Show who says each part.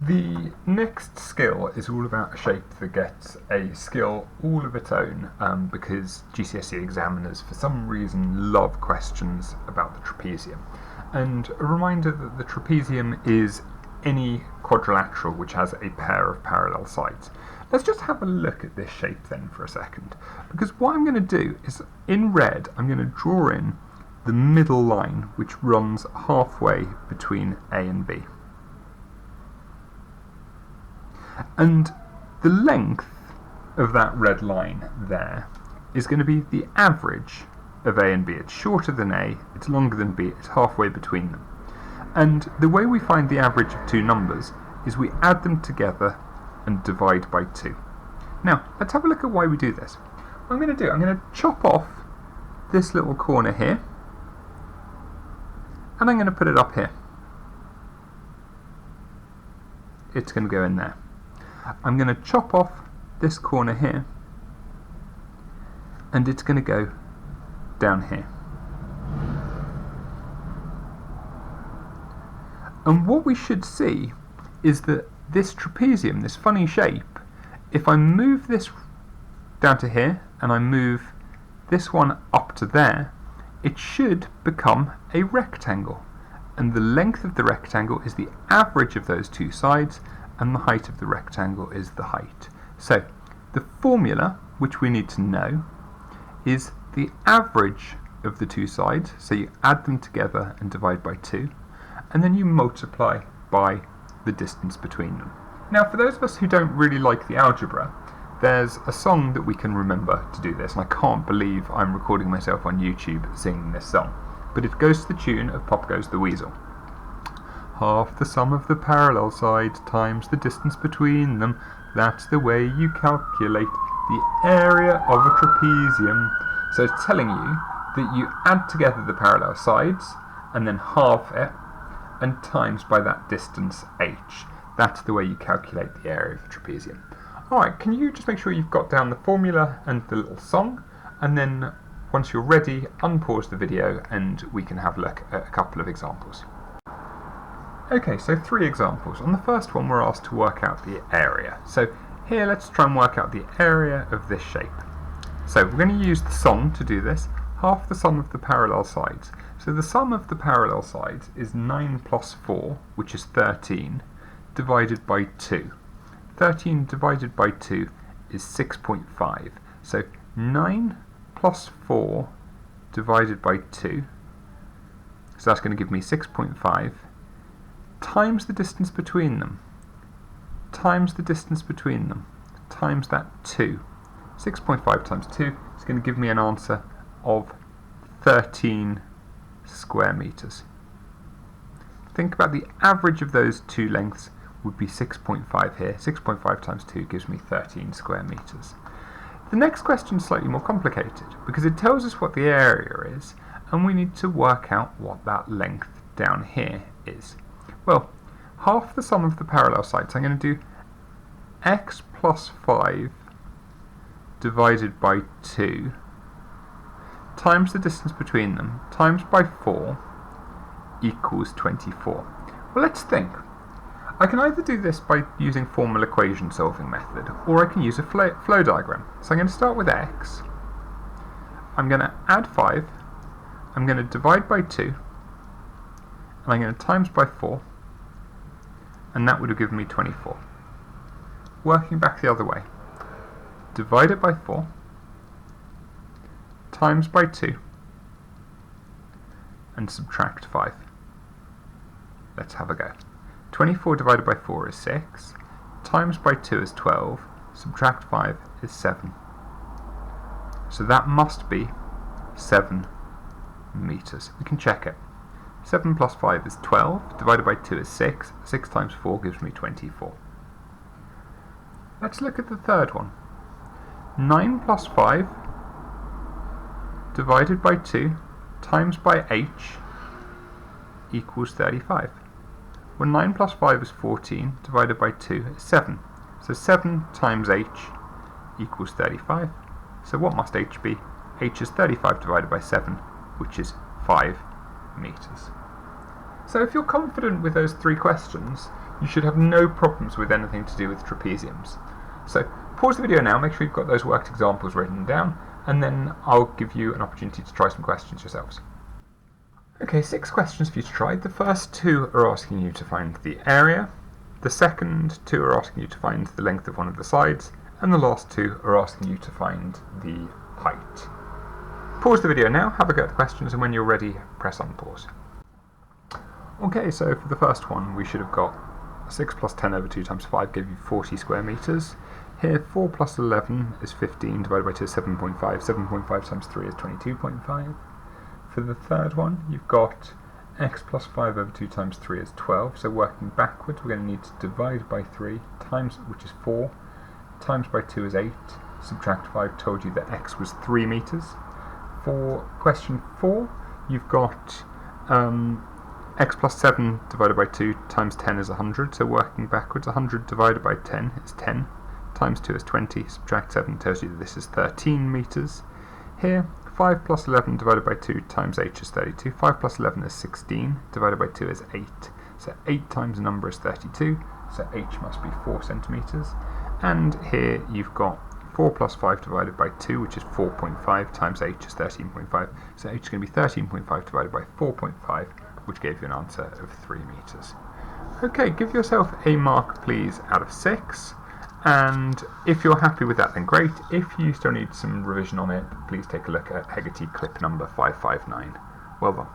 Speaker 1: The next skill is all about a shape that gets a skill all of its own because GCSE examiners for some reason love questions about the trapezium. And a reminder that the trapezium is any quadrilateral which has a pair of parallel sides. Let's just have a look at this shape then for a second, because what I'm going to do is, in red, I'm going to draw in the middle line which runs halfway between A and B. And the length of that red line there is going to be the average of A and B. It's shorter than A, it's longer than B, it's halfway between them. And the way we find the average of two numbers is we add them together and divide by 2. Now, let's have a look at why we do this. What I'm going to chop off this little corner here, and I'm going to put it up here. It's going to go in there. I'm going to chop off this corner here, and it's going to go down here. And what we should see is that this trapezium, this funny shape, if I move this down to here and I move this one up to there, it should become a rectangle. And the length of the rectangle is the average of those two sides, and the height of the rectangle is the height. So the formula which we need to know is the average of the two sides, so you add them together and divide by 2, and then you multiply by the distance between them. Now, for those of us who don't really like the algebra, there's a song that we can remember to do this, and I can't believe I'm recording myself on YouTube singing this song, but it goes to the tune of Pop Goes the Weasel. Half the sum of the parallel sides times the distance between them, that's the way you calculate the area of a trapezium. So it's telling you that you add together the parallel sides and then halve it and times by that distance h. That's the way you calculate the area of a trapezium. Alright, can you just make sure you've got down the formula and the little song, and then once you're ready, unpause the video and we can have a look at a couple of examples. Okay, so 3 examples. On the first one we're asked to work out the area. So here let's try and work out the area of this shape. So we're going to use the song to do this, half the sum of the parallel sides. So the sum of the parallel sides is 9 plus 4, which is 13, divided by 2. 13 divided by 2 is 6.5. So 9 plus 4 divided by 2, so that's going to give me 6.5, times the distance between them, times the distance between them, times that 2. 6.5 times 2 is going to give me an answer of 13 square meters. Think about the average of those two lengths would be 6.5 here. 6.5 times 2 gives me 13 square meters. The next question is slightly more complicated because it tells us what the area is and we need to work out what that length down here is. Well, half the sum of the parallel sides, I'm going to do x plus 5 divided by 2 times the distance between them times by 4 equals 24. Well, let's think. I can either do this by using formal equation solving method, or I can use a flow diagram. So I'm going to start with x, I'm going to add 5, I'm going to divide by 2, and I'm going to times by 4, and that would have given me 24. Working back the other way, divide it by 4, times by 2, and subtract 5. Let's have a go. 24 divided by 4 is 6, times by 2 is 12, subtract 5 is 7. So that must be 7 meters. We can check it. 7 plus 5 is 12, divided by 2 is 6, 6 times 4 gives me 24. Let's look at the third one. 9 plus 5 divided by 2 times by h equals 35. Well, 9 plus 5 is 14, divided by 2 is 7. So 7 times h equals 35. So what must h be? H is 35 divided by 7, which is 5 meters. So if you're confident with those 3 questions, you should have no problems with anything to do with trapeziums. So pause the video now, make sure you've got those worked examples written down, and then I'll give you an opportunity to try some questions yourselves. Okay, 6 questions for you to try. The first 2 are asking you to find the area, the second 2 are asking you to find the length of one of the sides, and the last 2 are asking you to find the height. Pause the video now, have a go at the questions, and when you're ready, press unpause. Okay, so for the first one, we should have got 6 plus 10 over 2 times 5 gave you 40 square metres. Here, 4 plus 11 is 15, divided by 2 is 7.5. 7.5 times 3 is 22.5. For the third one, you've got x plus 5 over 2 times 3 is 12. So working backwards, we're going to need to divide by 3, times, which is 4, times by 2 is 8, subtract 5 told you that x was 3 metres. For question 4, you've got x plus 7 divided by 2 times 10 is 100, so working backwards, 100 divided by 10 is 10, times 2 is 20, subtract 7 tells you that this is 13 metres. Here, 5 plus 11 divided by 2 times h is 32, 5 plus 11 is 16, divided by 2 is 8, so 8 times the number is 32, so h must be 4 centimetres, and here you've got 4 plus 5 divided by 2, which is 4.5, times h is 13.5, so h is going to be 13.5 divided by 4.5, which gave you an answer of 3 metres. Okay, give yourself a mark please out of 6, and if you're happy with that then great. If you still need some revision on it, please take a look at Hegarty clip number 559. Well done.